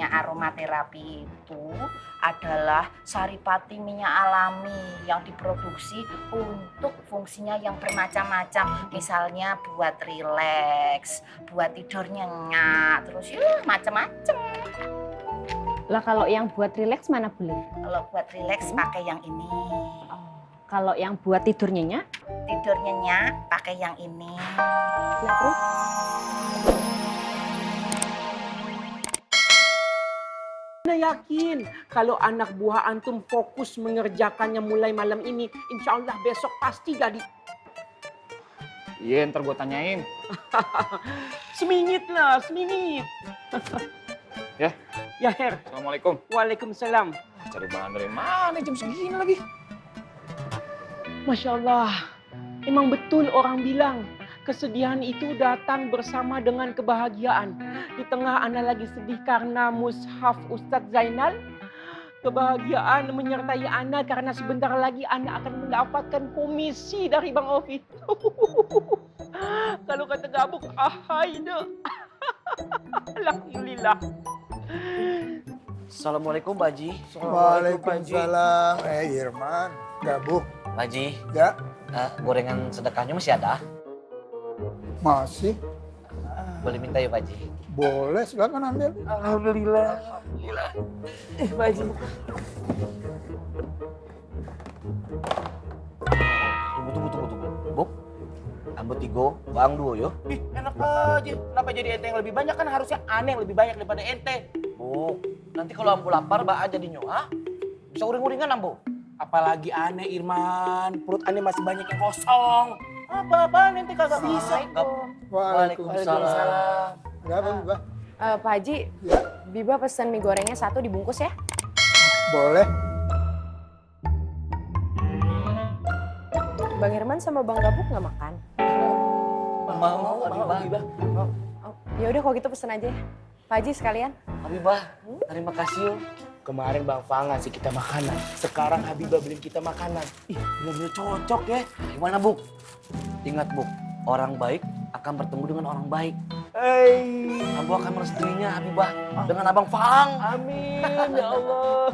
namanya aromaterapi itu adalah saripati minyak alami yang diproduksi untuk fungsinya yang bermacam-macam. Misalnya buat rileks, buat tidur nyenyak, terus ya macam-macam. Lah kalau yang buat rileks mana boleh? Kalau buat rileks pakai yang ini. Kalau yang buat tidur nyenyak? Tidur nyenyak pakai yang ini. Nah, terus? Anda yakin kalau anak buah antum fokus mengerjakannya mulai malam ini, insya Allah besok pasti jadi. Iya, ntar gue tanyain. Semingit lah, semingit. Ya. Ya, Her. Assalamualaikum. Waalaikumsalam. Cari bahan dari mana jam segini lagi? Masya Allah, emang betul orang bilang kesedihan itu datang bersama dengan kebahagiaan. Di tengah Ana lagi sedih karena mushaf Ustadz Zainal, kebahagiaan menyertai Ana karena sebentar lagi Ana akan mendapatkan komisi dari Bang Ovi. Kalau kata Gabuk, ahayna. Alhamdulillah. Assalamualaikum Pak Haji. Waalaikumsalam. Irman, Gabuk. Pak Haji, Ya, gorengan sedekahnya masih ada? masih. Boleh minta ya Pak Haji? Boleh, silakan ambil. Alhamdulillah. Pak Haji. Tunggu. Buk, ambut tigo, bang duo yo. Ih, enak aja. Kenapa jadi ente yang lebih banyak? Kan harusnya aneh yang lebih banyak daripada ente. Buk, nanti kalau ambu lapar, Mbak jadi nyoa. Bisa uring-uringan ambu. Apalagi aneh, Irman. Perut aneh masih banyak yang kosong. Apa-apaan ente kagak bisa. Waalaikumsalam. Berapa, Mbak? Pak Haji, Ya, Biba pesen mie gorengnya 1 dibungkus ya. boleh. Bang Irman sama Bang Gabuk nggak makan? Mau, Habibah. Oh, ya udah kalau gitu pesen aja ya. Pak Haji sekalian. Habibah, terima kasih yo. Kemarin Bang Fa ngasih kita makanan. Sekarang Habibah beliin kita makanan. Ih, bener-bener cocok ya. Gimana Buk? Ingat Buk, orang baik akan bertemu dengan orang baik. Ambu akan merestuinya Habibah dengan Abang Faang. Amin, ya Allah.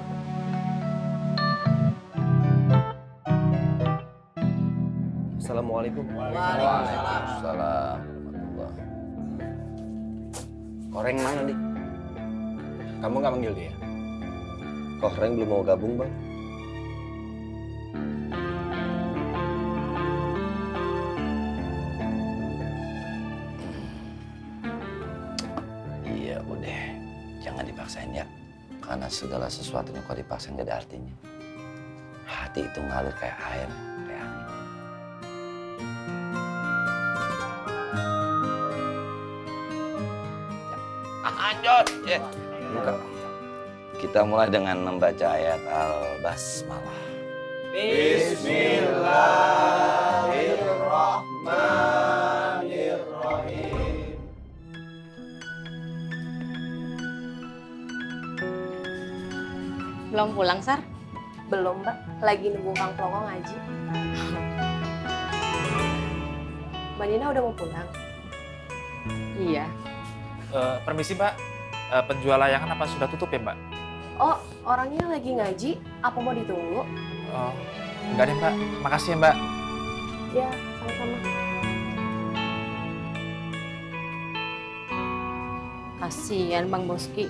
Assalamualaikum. Waalaikumsalam. Koreng mana nih? Kamu nggak manggil dia? Koreng belum mau gabung bang. Iya udah, jangan dipaksain ya. Karena segala sesuatu yang kau dipaksain gak ada artinya. Hati itu ngalir kayak air, kayak angin. Lanjut, ya. Buka. Kita mulai dengan membaca ayat Al-Basmalah. Bismillahirrahmanirrahim. Belum pulang, Sar? Belum, Mbak. Lagi nunggu Kang Plongo ngaji. Mbak Nina udah mau pulang? Iya. Permisi Mbak, penjual layangan apa sudah tutup ya Mbak? Oh, orangnya lagi ngaji. Apa mau ditunggu? Oh, enggak deh Mbak, makasih ya Mbak. Ya, sama-sama. Kasian Bang Boski.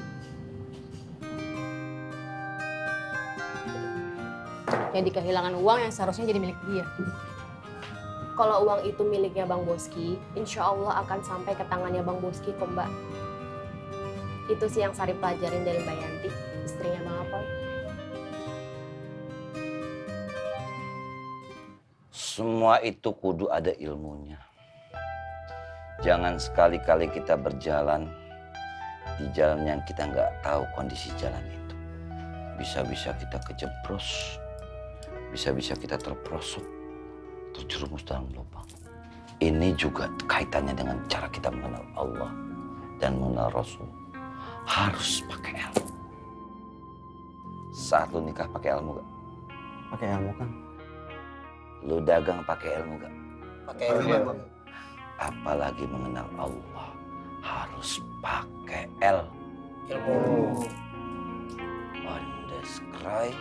Jadi kehilangan uang yang seharusnya jadi milik dia. Kalau uang itu miliknya Bang Boski, insya Allah akan sampai ke tangannya Bang Boski kok Mbak. Itu sih yang Sari pelajarin dari Mbak Yanti, istrinya Bang Apoy. Semua itu kudu ada ilmunya. Jangan sekali-kali kita berjalan di jalan yang kita nggak tahu kondisi jalan itu. Bisa-bisa kita kejeblos, bisa-bisa kita terperosok, terjerumus dalam lubang. Ini juga kaitannya dengan cara kita mengenal Allah dan mengenal Rasul. Harus pakai ilmu. Saat lu nikah pakai ilmu gak? Pakai ilmu kan? Lu dagang pakai ilmu gak? Pakai ilmu. Apalagi mengenal Allah harus pakai ilmu. On the sky.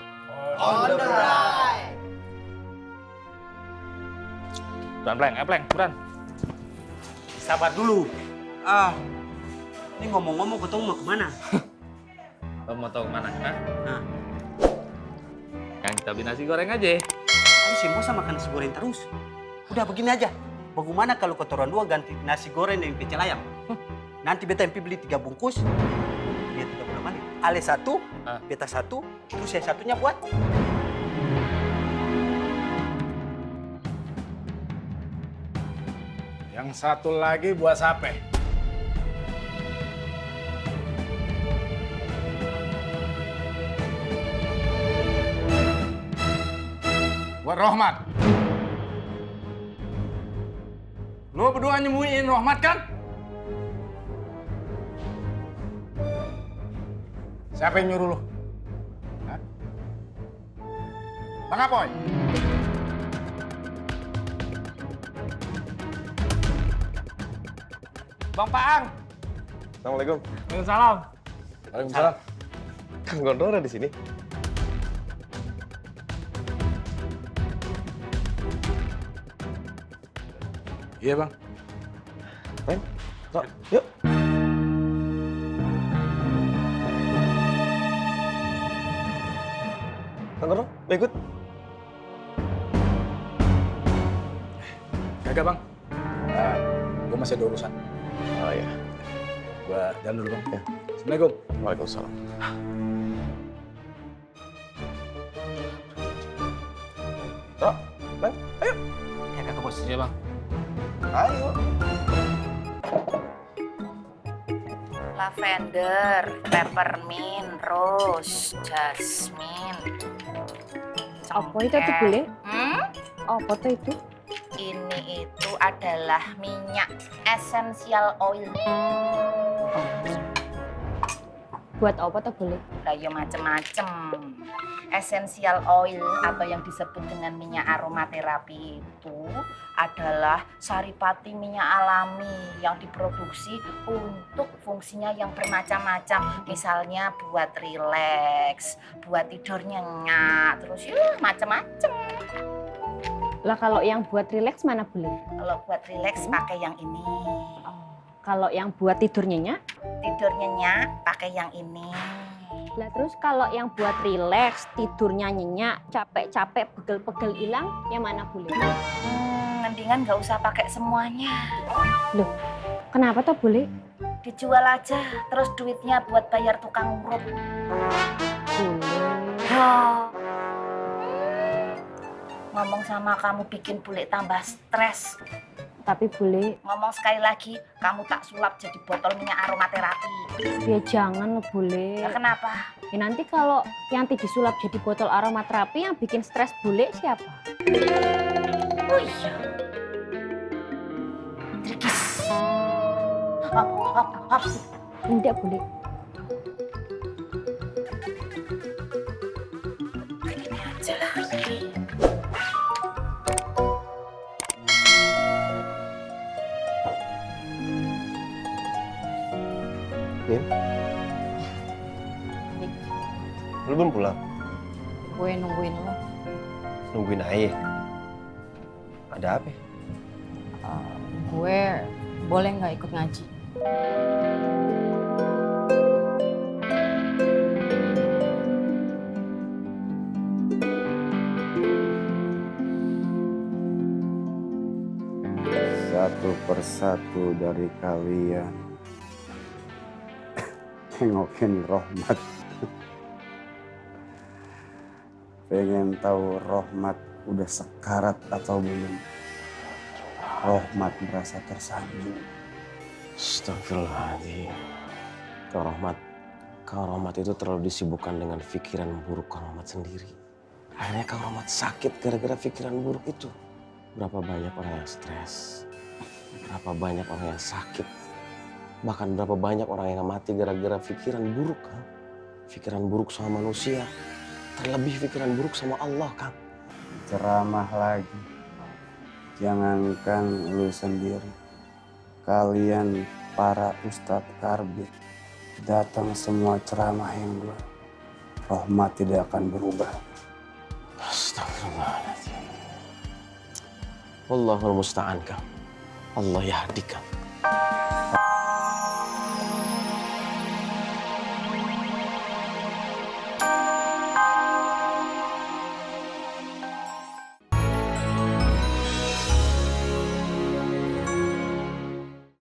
Buran, Pleng, Buran. Sabar dulu. Ini ngomong-ngomong ketemu mau kemana? Lo mau tahu kemana? Hah? Nah. Kan kita beli nasi goreng aja. Aku sih bosan makan nasi goreng terus. Udah begini aja. Bagaimana kalau kotoran dua ganti nasi goreng dengan pecel ayam? Nanti beta yang beli 3 bungkus. Dia 30 menit. Ale 1, beta 1, terus yang satunya buat. Yang satu lagi buat siapa? Buat Rohmat. Lu berdua nyembunyiin Rohmat kan? Siapa yang nyuruh lu? Hah? Bang Apoy? Bang Paang. Assalamualaikum. Waalaikumsalam. Waalaikumsalam. Kang Gondrong ada di sini. Iya bang. Main? Tok, yuk. Kang Gondrong, mau ikut? Kagak bang. Gue masih ada urusan. Oh iya. Gue jalan dulu bang. Ya. Assalamualaikum. Waalaikumsalam. Tok, Bang, ayo. Ya kakak bos. Iya, Bang. Ayo. Lavender, peppermint, rose, jasmine. Apa itu tuh boleh? Apa tuh itu? Ini itu adalah minyak essential oil. Buat apa tuh boleh? Lah ya macem-macem. Essential oil atau yang disebut dengan minyak aromaterapi itu adalah saripati minyak alami yang diproduksi untuk fungsinya yang bermacam-macam. Misalnya buat rileks, buat tidur nyenyak, terus ya macam-macam. Lah kalau yang buat rileks mana boleh? Kalau buat rileks pakai yang ini. Kalau yang buat tidur nyenyak? Tidur nyenyak pakai yang ini. Lah terus kalau yang buat rileks, tidurnya nyenyak, capek-capek, pegel-pegel hilang, yang mana boleh? Mendingan nggak usah pakai semuanya. Loh, kenapa tuh boleh? Dijual aja, terus duitnya buat bayar tukang urut. Boleh. Ngomong sama kamu bikin bule tambah stres. Tapi boleh. Ngomong sekali lagi, kamu tak sulap jadi botol minyak aromaterapi. Ya jangan lo boleh. Ya kenapa? Ya nanti kalau Yanti disulap jadi botol aromaterapi yang bikin stres bule siapa? Oh iya. Trikis. Hop. Tidak boleh. Ini aja lah. Nin? Lu belum pulang? Gue nungguin lo. Nungguin Aye. Ada apa? Gue boleh nggak ikut ngaji? Satu persatu dari kalian tengokin Rohmat. Pengen tahu Rohmat udah sekarat atau belum. Rohmat merasa tersanjung. Astagfirullahaladzim. Kang Rohmat itu terlalu disibukkan dengan pikiran buruk Kang Rohmat sendiri. Akhirnya Kang Rohmat sakit gara-gara pikiran buruk itu. Berapa banyak orang yang stres, berapa banyak orang yang sakit, bahkan berapa banyak orang yang mati gara-gara pikiran buruk, Kang. Pikiran buruk sama manusia, terlebih pikiran buruk sama Allah, Kang. Ceramah lagi. Jangankan lu sendiri. Kalian para ustadz karbit datang semua ceramah yang dua, Rohmat tidak akan berubah. Astagfirullahaladzim. Wallahul musta'an, Kang. Allah yahdi, Kang.